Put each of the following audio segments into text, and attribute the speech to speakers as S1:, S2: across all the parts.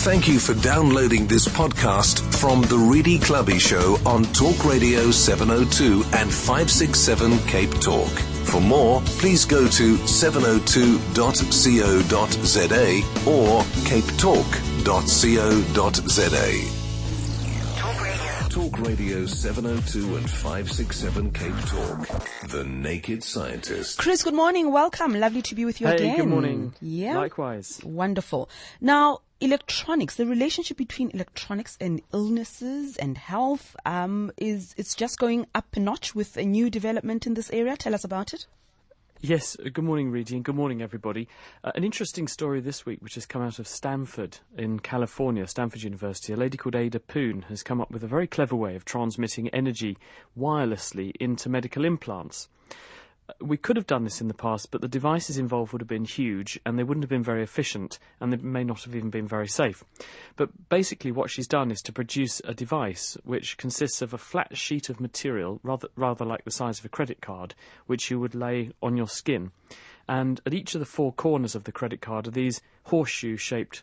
S1: Thank you for downloading this podcast from The Really Clubby Show on Talk Radio 702 and 567 Cape Talk. For more, please go to 702.co.za or capetalk.co.za. Talk Radio 702 and 567 Cape Talk. The Naked Scientist.
S2: Chris, good morning. Welcome. Lovely to be with you again.
S3: Hey, good morning.
S2: Yeah.
S3: Likewise.
S2: Wonderful. Now, electronics, the relationship between electronics and illnesses and health, it's just going up a notch with a new development in this area. Tell us about it.
S3: Yes, good morning, Reedy, and good morning, everybody. An interesting story this week, which has come out of Stanford in California, Stanford University. A lady called Ada Poon has come up with a very clever way of transmitting energy wirelessly into medical implants. We could have done this in the past, but the devices involved would have been huge and they wouldn't have been very efficient and they may not have even been very safe. But basically what she's done is to produce a device which consists of a flat sheet of material, rather like the size of a credit card, which you would lay on your skin. And at each of the four corners of the credit card are these horseshoe-shaped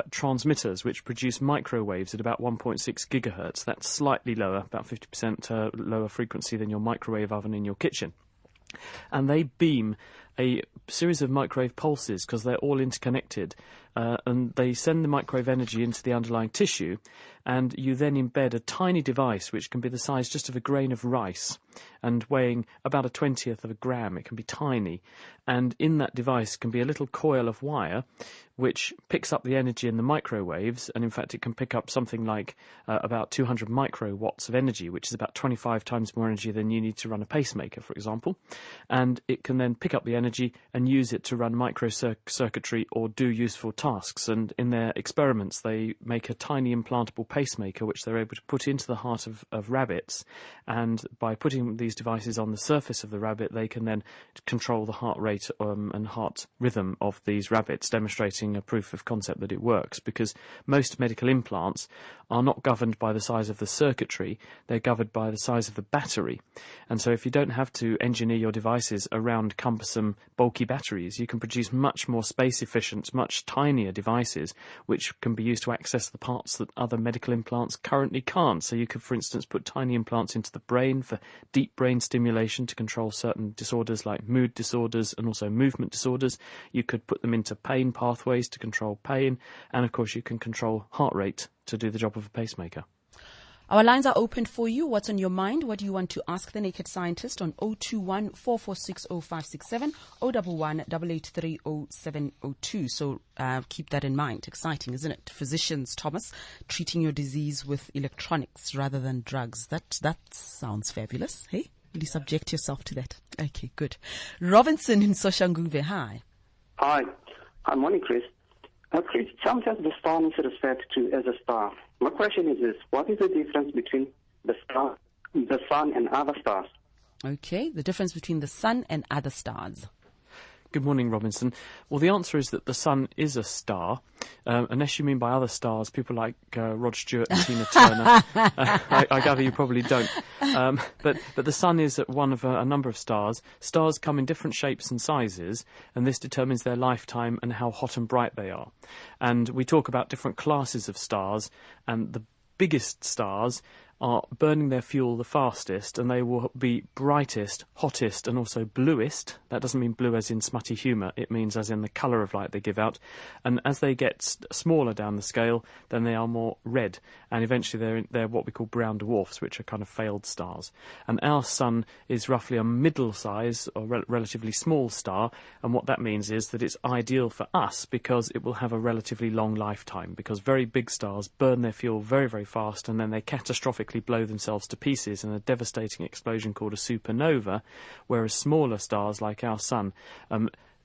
S3: transmitters which produce microwaves at about 1.6 gigahertz. That's slightly lower, about 50% lower frequency than your microwave oven in your kitchen. And they beam a series of microwave pulses because they're all interconnected, and they send the microwave energy into the underlying tissue, and you then embed a tiny device which can be the size just of a grain of rice and weighing about a 20th of a gram. It can be tiny, and in that device can be a little coil of wire which picks up the energy in the microwaves, and in fact it can pick up something like about 200 microwatts of energy, which is about 25 times more energy than you need to run a pacemaker, for example. And it can then pick up the energy and use it to run microcircuitry or do useful tasks. And in their experiments, they make a tiny implantable pacemaker which they're able to put into the heart of rabbits. And by putting these devices on the surface of the rabbit, they can then control the heart rate and heart rhythm of these rabbits, demonstrating a proof of concept that it works, because most medical implants are not governed by the size of the circuitry, they're governed by the size of the battery. And so if you don't have to engineer your devices around cumbersome, bulky batteries, you can produce much more space-efficient, much tinier devices, which can be used to access the parts that other medical implants currently can't. So you could, for instance, put tiny implants into the brain for deep brain stimulation to control certain disorders like mood disorders and also movement disorders. You could put them into pain pathways to control pain, and of course you can control heart rate to do the job of a pacemaker.
S2: Our lines are open for you. What's on your mind? What do you want to ask the Naked Scientist on 021 446 0567 011 883 0702. So keep that in mind. Exciting, isn't it? Physicians, Thomas, treating your disease with electronics rather than drugs. That sounds fabulous. Hey, will you subject yourself to that? Okay, good. Robinson in Soshanguve, hi.
S4: Hi. Good morning, Chris. Chris, sometimes the star is referred to as a star. My question is this: what is the difference between the sun, and other stars?
S2: Okay, the difference between the sun and other stars.
S3: Good morning, Robinson. Well, the answer is that the sun is a star, unless you mean by other stars, people like Rod Stewart and Tina Turner. I gather you probably don't. But the sun is one of a number of stars. Stars come in different shapes and sizes, and this determines their lifetime and how hot and bright they are. And we talk about different classes of stars, and the biggest stars are burning their fuel the fastest, and they will be brightest, hottest, and also bluest. That doesn't mean blue as in smutty humour, it means as in the colour of light they give out. And as they get smaller down the scale, then they are more red, and eventually they're what we call brown dwarfs, which are kind of failed stars. And our sun is roughly a middle size or relatively small star, and what that means is that it's ideal for us because it will have a relatively long lifetime, because very big stars burn their fuel very, very fast, and then they catastrophically blow themselves to pieces in a devastating explosion called a supernova, whereas smaller stars like our sun,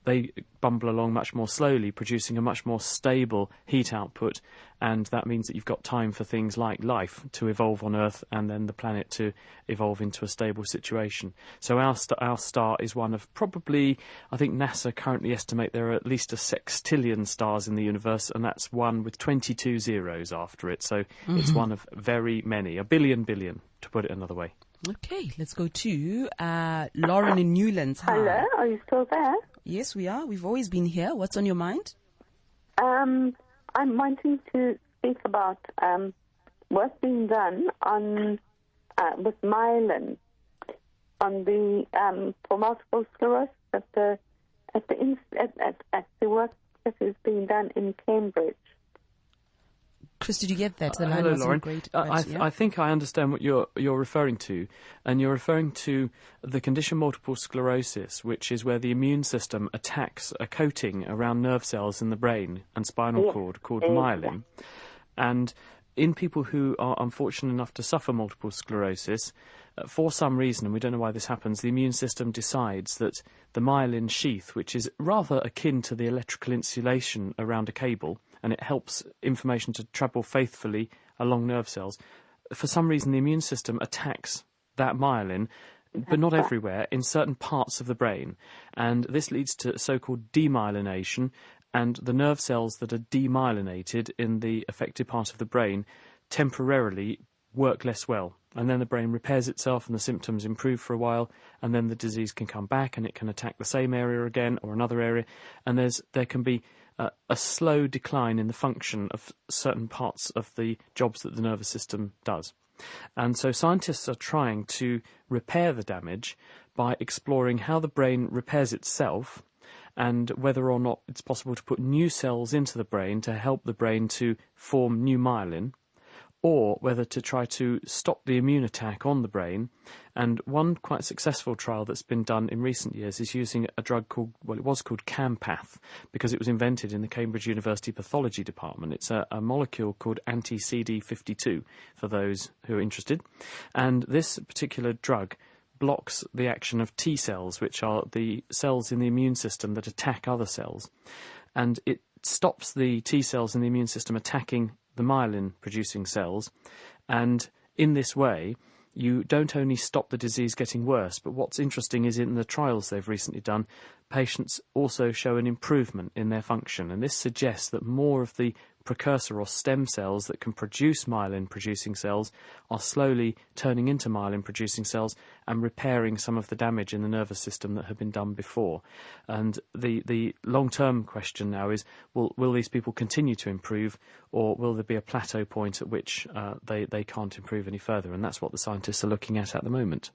S3: they bumble along much more slowly, producing a much more stable heat output, and that means that you've got time for things like life to evolve on Earth and then the planet to evolve into a stable situation. So our star is one of probably, I think NASA currently estimate there are at least a sextillion stars in the universe, and that's one with 22 zeros after it. So it's one of very many, a billion, to put it another way.
S2: Okay, let's go to Lauren in Newlands. Hi.
S5: Hello, are you still there?
S2: Yes, we are. We've always been here. What's on your mind?
S5: I'm wanting to speak about what's being done on with myelin on the for multiple sclerosis at the work that is being done in Cambridge.
S2: Chris, did you get that? The line
S3: hello,
S2: wasn't
S3: Lauren.
S2: great.
S3: I think I understand what you're referring to, and you're referring to the condition multiple sclerosis, which is where the immune system attacks a coating around nerve cells in the brain and spinal cord called myelin. And in people who are unfortunate enough to suffer multiple sclerosis, for some reason, and we don't know why this happens, the immune system decides that the myelin sheath, which is rather akin to the electrical insulation around a cable, and it helps information to travel faithfully along nerve cells, for some reason the immune system attacks that myelin, but not everywhere, in certain parts of the brain. And this leads to so-called demyelination, and the nerve cells that are demyelinated in the affected part of the brain temporarily work less well. And then the brain repairs itself and the symptoms improve for a while, and then the disease can come back and it can attack the same area again or another area. And there can be a slow decline in the function of certain parts of the jobs that the nervous system does. And so scientists are trying to repair the damage by exploring how the brain repairs itself and whether or not it's possible to put new cells into the brain to help the brain to form new myelin, or whether to try to stop the immune attack on the brain. And one quite successful trial that's been done in recent years is using a drug called, well, it was called Campath, because it was invented in the Cambridge University Pathology Department. It's a molecule called anti-CD52, for those who are interested. And this particular drug blocks the action of T cells, which are the cells in the immune system that attack other cells. And it stops the T cells in the immune system attacking the myelin-producing cells, and in this way you don't only stop the disease getting worse, but what's interesting is in the trials they've recently done, patients also show an improvement in their function, and this suggests that more of the precursor or stem cells that can produce myelin-producing cells are slowly turning into myelin-producing cells and repairing some of the damage in the nervous system that had been done before. And the long-term question now is, will these people continue to improve, or will there be a plateau point at which they can't improve any further? And that's what the scientists are looking at the moment.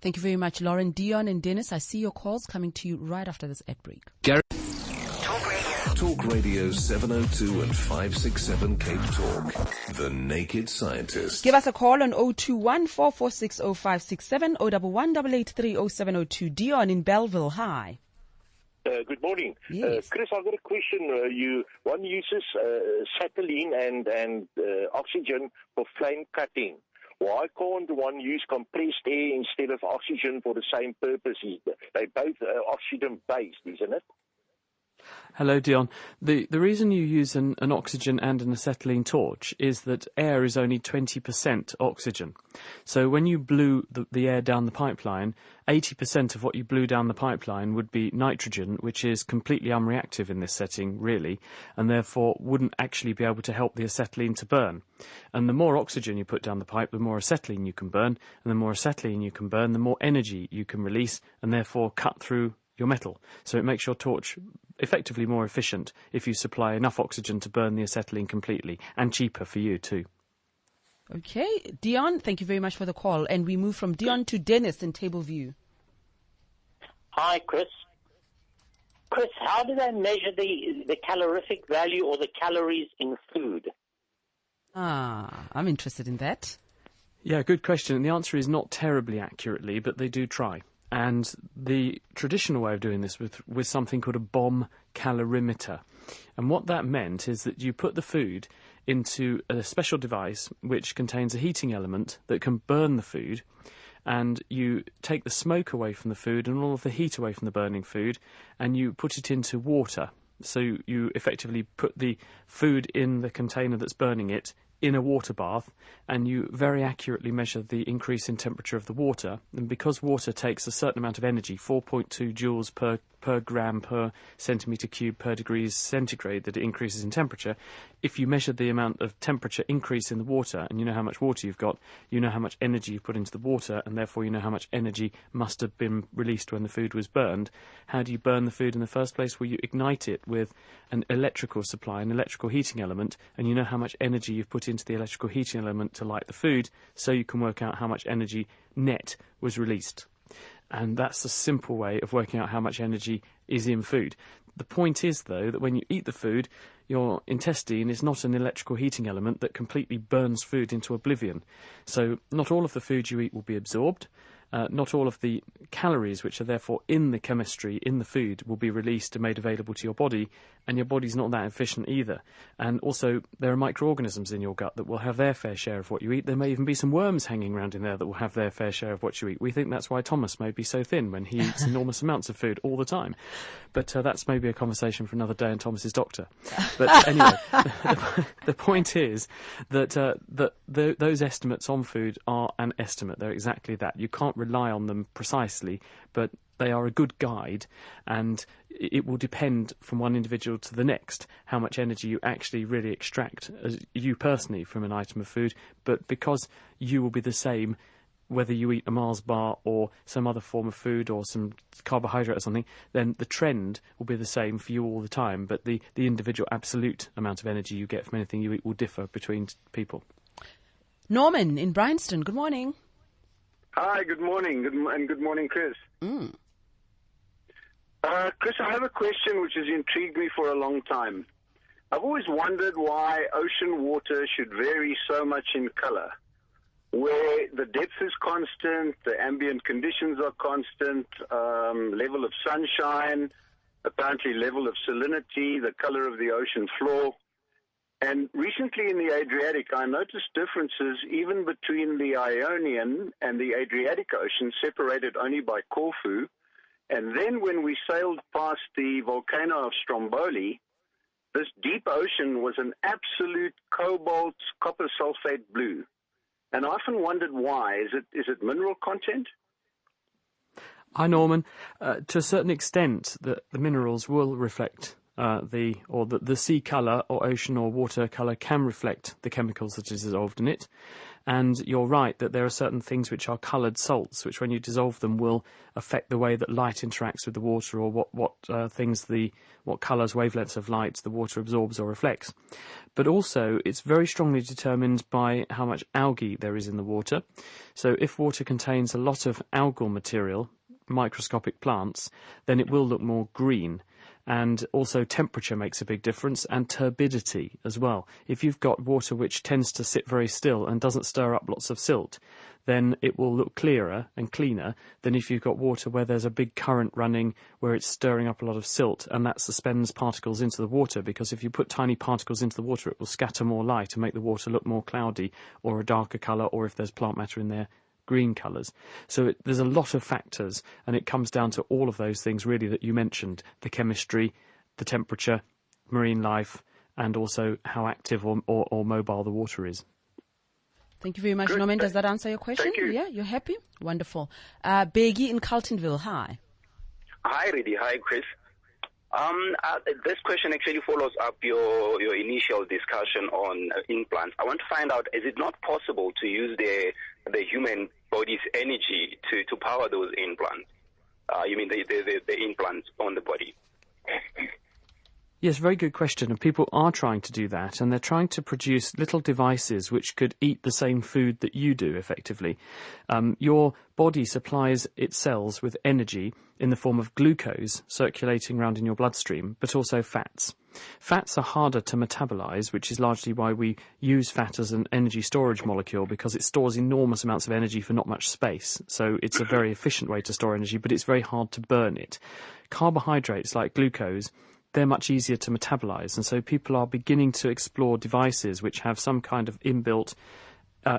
S2: Thank you very much, Lauren. Dion and Dennis, I see your calls coming to you right after this ad break.
S1: Gary. Talk Radio 702 and 567 Cape Talk. The Naked Scientist.
S2: Give us a call on 021 446 0567 011 883 0702. Dion in Belleville. Hi.
S6: Good morning.
S2: Yes.
S6: Chris, I've got a question. One uses acetylene and oxygen for flame cutting. Why can't one use compressed air instead of oxygen for the same purpose? They're both oxygen-based, isn't it?
S3: Hello, Dion. The reason you use an oxygen and an acetylene torch is that air is only 20% oxygen. So when you blew the air down the pipeline, 80% of what you blew down the pipeline would be nitrogen, which is completely unreactive in this setting, really, and therefore wouldn't actually be able to help the acetylene to burn. And the more oxygen you put down the pipe, the more acetylene you can burn, and the more acetylene you can burn, the more energy you can release, and therefore cut through your metal. So it makes your torch effectively more efficient if you supply enough oxygen to burn the acetylene completely, and cheaper for you too.
S2: Okay, Dion, thank you very much for the call. And we move from Dion to Dennis in Tableview.
S7: Hi, Chris. Chris, how do they measure the calorific value or the calories in food?
S2: I'm interested in that.
S3: Yeah, good question. And the answer is not terribly accurately, but they do try. And the traditional way of doing this was something called a bomb calorimeter. And what that meant is that you put the food into a special device which contains a heating element that can burn the food, and you take the smoke away from the food and all of the heat away from the burning food, and you put it into water. So you effectively put the food in the container that's burning it in a water bath and you very accurately measure the increase in temperature of the water, and because water takes a certain amount of energy, 4.2 joules per gram per centimetre cube per degrees centigrade, that it increases in temperature, if you measure the amount of temperature increase in the water and you know how much water you've got, you know how much energy you've put into the water, and therefore you know how much energy must have been released when the food was burned. How do you burn the food in the first place? Well, you ignite it with an electrical supply, an electrical heating element, and you know how much energy you've put into the electrical heating element to light the food, so you can work out how much energy net was released. And that's a simple way of working out how much energy is in food. The point is, though, that when you eat the food, your intestine is not an electrical heating element that completely burns food into oblivion. So not all of the food you eat will be absorbed. Not all of the calories, which are therefore in the chemistry, in the food, will be released and made available to your body, and your body's not that efficient either. And also, there are microorganisms in your gut that will have their fair share of what you eat. There may even be some worms hanging around in there that will have their fair share of what you eat. We think that's why Thomas may be so thin, when he eats enormous amounts of food all the time. But that's maybe a conversation for another day and Thomas's doctor. But anyway, the point is that those estimates on food are an estimate. They're exactly that. You can't rely on them precisely, but they are a good guide, and it will depend from one individual to the next how much energy you actually really extract, as you personally, from an item of food. But because you will be the same whether you eat a Mars bar or some other form of food or some carbohydrate or something, then the trend will be the same for you all the time, but the individual absolute amount of energy you get from anything you eat will differ between people.
S2: Norman in Bryanston, good morning.
S8: Hi, good morning. Good morning, Chris. Chris, I have a question which has intrigued me for a long time. I've always wondered why ocean water should vary so much in color, where the depth is constant, the ambient conditions are constant, level of sunshine, apparently level of salinity, the color of the ocean floor. And recently in the Adriatic, I noticed differences even between the Ionian and the Adriatic Ocean, separated only by Corfu. And then when we sailed past the volcano of Stromboli, this deep ocean was an absolute cobalt copper sulfate blue. And I often wondered why. Is it mineral content?
S3: Hi, Norman. To a certain extent, the minerals will reflect the sea colour or ocean or water colour can reflect the chemicals that is dissolved in it. And you're right that there are certain things which are coloured salts, which when you dissolve them will affect the way that light interacts with the water, or what colours, wavelengths of light the water absorbs or reflects. But also it's very strongly determined by how much algae there is in the water. So if water contains a lot of algal material, microscopic plants, then it will look more green. And also temperature makes a big difference, and turbidity as well. If you've got water which tends to sit very still and doesn't stir up lots of silt, then it will look clearer and cleaner than if you've got water where there's a big current running, where it's stirring up a lot of silt, and that suspends particles into the water, because if you put tiny particles into the water, it will scatter more light and make the water look more cloudy or a darker colour, or if there's plant matter in there, green colours. So there's a lot of factors, and it comes down to all of those things really that you mentioned: the chemistry, the temperature, marine life, and also how active or mobile the water is.
S2: Thank you very much, Norman. Does that answer your question?
S8: Thank you.
S2: Yeah, you're happy? Wonderful. Begi in Carltonville, hi.
S9: Hi, Rudy. Hi, Chris. This question actually follows up your initial discussion on implants. I want to find out, is it not possible to use the human body's energy to power those implants? You mean the implants on the body?
S3: Yes, very good question. And people are trying to do that, and they're trying to produce little devices which could eat the same food that you do, effectively. Your body supplies its cells with energy in the form of glucose circulating around in your bloodstream, but also fats. Fats are harder to metabolize, which is largely why we use fat as an energy storage molecule, because it stores enormous amounts of energy for not much space. So it's a very efficient way to store energy, but it's very hard to burn it. Carbohydrates like glucose, they're much easier to metabolize, and so people are beginning to explore devices which have some kind of inbuilt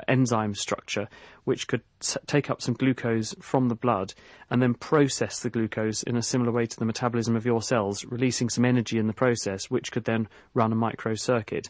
S3: enzyme structure which could take up some glucose from the blood and then process the glucose in a similar way to the metabolism of your cells, releasing some energy in the process, which could then run a microcircuit.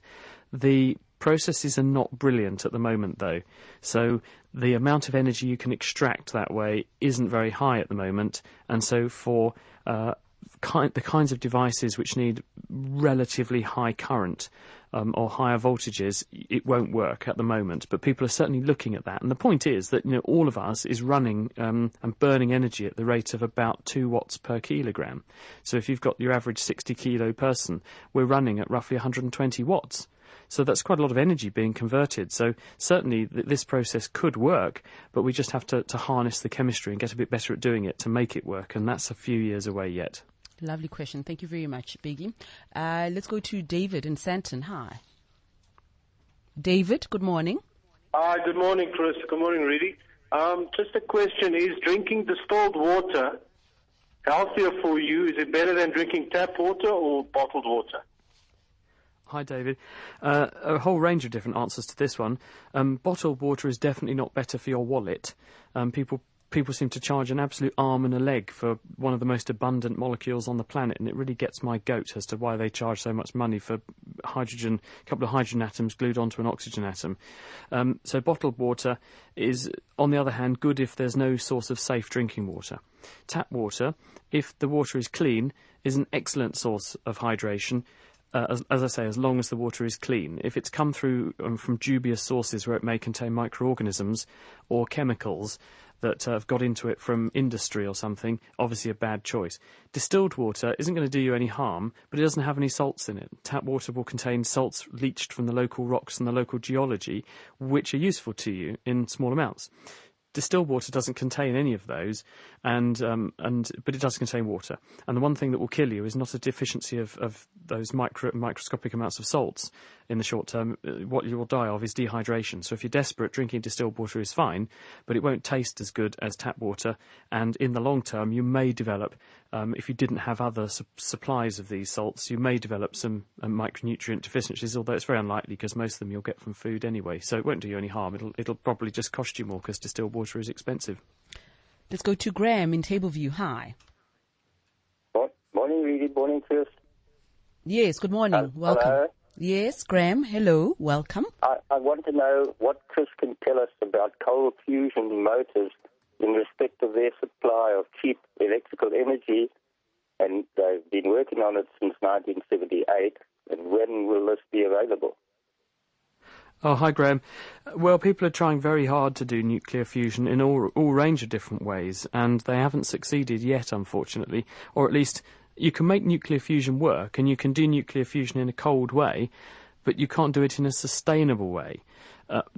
S3: The Processes are not brilliant at the moment, though. So the amount of energy you can extract that way isn't very high at the moment. And so for the kinds of devices which need relatively high current or higher voltages, it won't work at the moment. But people are certainly looking at that. And the point is that all of us is running and burning energy at the rate of about 2 watts per kilogram. So if you've got your average 60-kilo person, we're running at roughly 120 watts. So that's quite a lot of energy being converted. So certainly this process could work, but we just have to harness the chemistry and get a bit better at doing it to make it work. And that's a few years away yet.
S2: Lovely question. Thank you very much, Biggie. Let's go to David in Santon. Hi. David, good morning.
S10: Hi, good morning, Chris. Good morning, Rudy. Just a question. Is drinking distilled water healthier for you? Is it better than drinking tap water or bottled water?
S3: Hi, David. A whole range of different answers to this one. Bottled water is definitely not better for your wallet. People seem to charge an absolute arm and a leg for one of the most abundant molecules on the planet, and it really gets my goat as to why they charge so much money for a couple of hydrogen atoms glued onto an oxygen atom. So bottled water is, on the other hand, good if there's no source of safe drinking water. Tap water, if the water is clean, is an excellent source of hydration. As I say, as long as the water is clean. If it's come through from dubious sources where it may contain microorganisms or chemicals that have got into it from industry or something, obviously a bad choice. Distilled water isn't going to do you any harm, but it doesn't have any salts in it. Tap water will contain salts leached from the local rocks and the local geology, which are useful to you in small amounts. Distilled water doesn't contain any of those, but it does contain water. And the one thing that will kill you is not a deficiency of those microscopic amounts of salts in the short term. What you will die of is dehydration. So if you're desperate, drinking distilled water is fine, but it won't taste as good as tap water. And in the long term, you may develop, if you didn't have other supplies of these salts, you may develop some micronutrient deficiencies, although it's very unlikely because most of them you'll get from food anyway. So it won't do you any harm. It'll probably just cost you more because distilled water is expensive.
S2: Let's go to Graham in Tableview. Hi.
S11: Morning, Rudy. Morning, Chris.
S2: Yes, good morning. Welcome.
S11: Hello.
S2: Yes, Graham. Hello. Welcome.
S11: I want to know what Chris can tell us about cold fusion motors in respect of their supply of cheap electrical energy, and they've been working on it since 1978, and when will this be available?
S3: Oh, hi, Graham. Well, people are trying very hard to do nuclear fusion in all range of different ways, and they haven't succeeded yet, unfortunately. Or at least you can make nuclear fusion work, and you can do nuclear fusion in a cold way, but you can't do it in a sustainable way.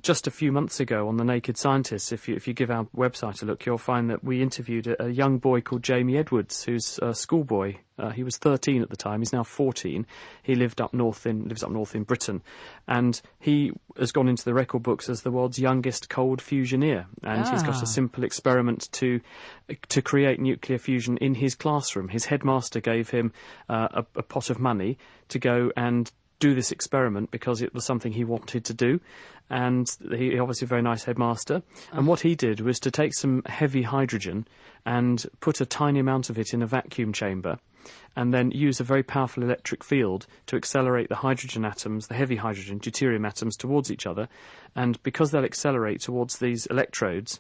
S3: Just a few months ago on The Naked Scientists, if you give our website a look, you'll find that we interviewed a young boy called Jamie Edwards, who's a schoolboy. He was 13 at the time. He's now 14. He lives up north in Britain, and he has gone into the record books as the world's youngest cold fusioneer. And he's got a simple experiment to create nuclear fusion in his classroom. His headmaster gave him a pot of money to go and do this experiment because it was something he wanted to do, and he obviously a very nice headmaster. And what he did was to take some heavy hydrogen and put a tiny amount of it in a vacuum chamber, and then use a very powerful electric field to accelerate the hydrogen atoms, the heavy hydrogen, deuterium atoms, towards each other. And because they'll accelerate towards these electrodes,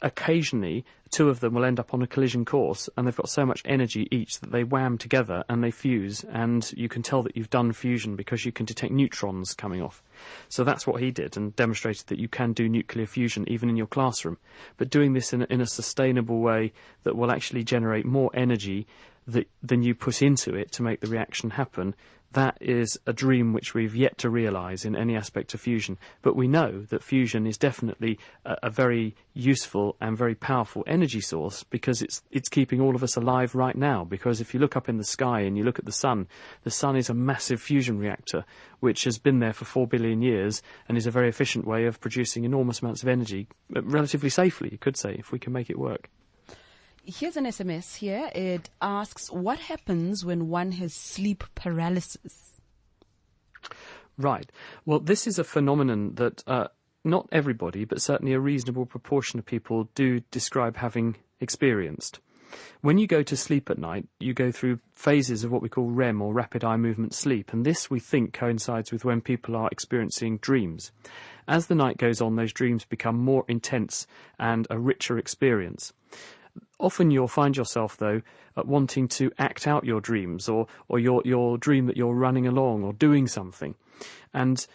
S3: occasionally two of them will end up on a collision course, and they've got so much energy each that they wham together and they fuse, and you can tell that you've done fusion because you can detect neutrons coming off. So that's what he did, and demonstrated that you can do nuclear fusion even in your classroom, but doing this in a sustainable way that will actually generate more energy than you put into it to make the reaction happen. That is a dream which we've yet to realise in any aspect of fusion. But we know that fusion is definitely a very useful and very powerful energy source, because it's keeping all of us alive right now. Because if you look up in the sky and you look at the sun is a massive fusion reactor which has been there for 4 billion years and is a very efficient way of producing enormous amounts of energy relatively safely, you could say, if we can make it work.
S2: Here's an SMS here. It asks, what happens when one has sleep paralysis?
S3: Right. Well, this is a phenomenon that not everybody, but certainly a reasonable proportion of people do describe having experienced. When you go to sleep at night, you go through phases of what we call REM, or rapid eye movement sleep, and this, we think, coincides with when people are experiencing dreams. As the night goes on, those dreams become more intense and a richer experience. Often you'll find yourself, though, wanting to act out your dreams, or your dream that you're running along or doing something. And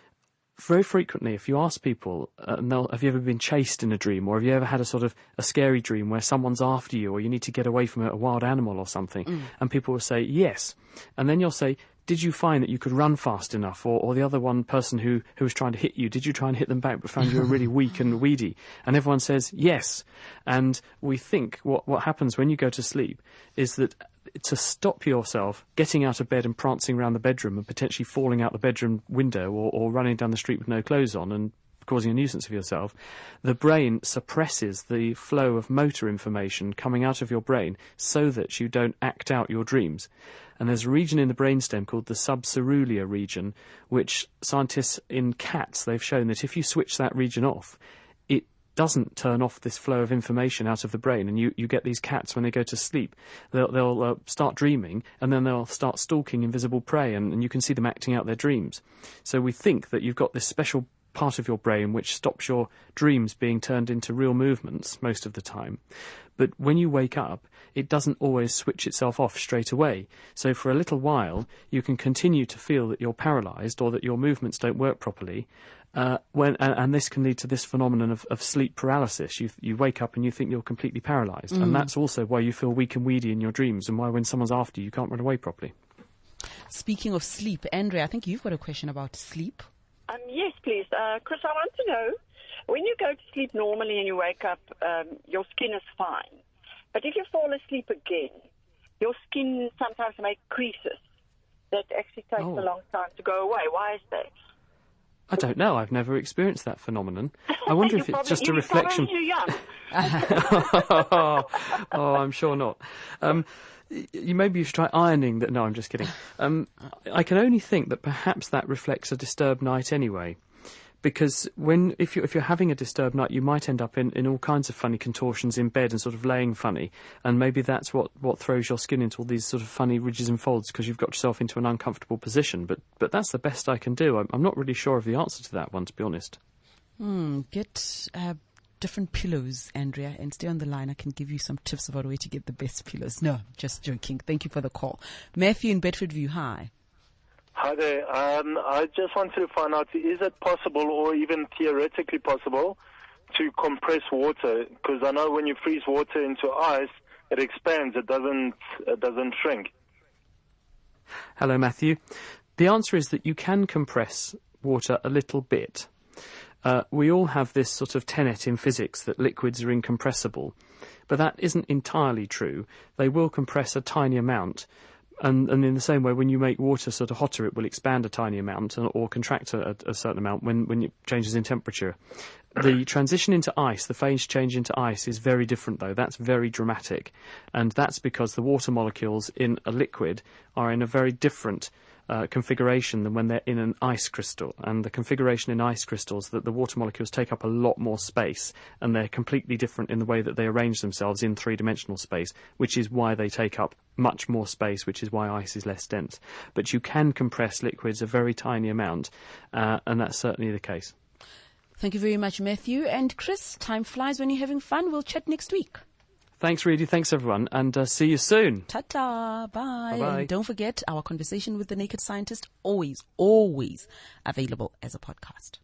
S3: very frequently, if you ask people, have you ever been chased in a dream, or have you ever had a sort of a scary dream where someone's after you, or you need to get away from a wild animal or something? And people will say, yes. And then you'll say, did you find that you could run fast enough? Or the other one person who was trying to hit you, did you try and hit them back but found you were really weak and weedy? And everyone says, yes. And we think what happens when you go to sleep is that to stop yourself getting out of bed and prancing around the bedroom and potentially falling out the bedroom window, or running down the street with no clothes on and causing a nuisance of yourself, the brain suppresses the flow of motor information coming out of your brain so that you don't act out your dreams. And there's a region in the brainstem called the subcerulear region, which scientists in cats, they've shown that if you switch that region off, it doesn't turn off this flow of information out of the brain. And you get these cats, when they go to sleep, they'll start dreaming, and then they'll start stalking invisible prey, and you can see them acting out their dreams. So we think that you've got this special part of your brain which stops your dreams being turned into real movements most of the time. But when you wake up, it doesn't always switch itself off straight away. So for a little while, you can continue to feel that you're paralysed, or that your movements don't work properly, and this can lead to this phenomenon of sleep paralysis. You wake up and you think you're completely paralysed, and that's also why you feel weak and weedy in your dreams, and why when someone's after you, you can't run away properly.
S2: Speaking of sleep, Andrea, I think you've got a question about sleep.
S12: Yes, please. Chris, I want to know, when you go to sleep normally and you wake up, your skin is fine. But if you fall asleep again, your skin sometimes makes creases that actually takes a long time to go away. Why is that?
S3: I don't know. I've never experienced that phenomenon. I wonder if it's just a reflection.
S12: You're young.
S3: I'm sure not. Maybe you should try ironing that. No, I'm just kidding. I can only think that perhaps that reflects a disturbed night anyway. Because if you're having a disturbed night, you might end up in all kinds of funny contortions in bed and sort of laying funny, and maybe that's what throws your skin into all these sort of funny ridges and folds, because you've got yourself into an uncomfortable position. But that's the best I can do. I'm not really sure of the answer to that one, to be honest.
S2: Get different pillows, Andrea, and stay on the line. I can give you some tips about where to get the best pillows. No, just joking. Thank you for the call. Matthew in Bedford View, hi.
S13: Hi there. I just wanted to find out, is it possible, or even theoretically possible, to compress water? Because I know when you freeze water into ice, it expands. It doesn't shrink.
S3: Hello, Matthew. The answer is that you can compress water a little bit. We all have this sort of tenet in physics that liquids are incompressible, but that isn't entirely true. They will compress a tiny amount. And in the same way, when you make water sort of hotter, it will expand a tiny amount or contract a certain amount when it changes in temperature. The transition into ice, the phase change into ice, is very different, though. That's very dramatic. And that's because the water molecules in a liquid are in a very different configuration than when they're in an ice crystal. And the configuration in ice crystals, that the water molecules take up a lot more space, and they're completely different in the way that they arrange themselves in three-dimensional space, which is why they take up much more space, which is why ice is less dense. But you can compress liquids a very tiny amount, and that's certainly the case.
S2: Thank you very much, Matthew. And Chris, time flies when you're having fun. We'll chat next week.
S3: Thanks, Reedy. Thanks, everyone. And see you soon.
S2: Ta-ta. Bye.
S3: Bye-bye.
S2: And don't forget, our conversation with the Naked Scientist, always, always available as a podcast.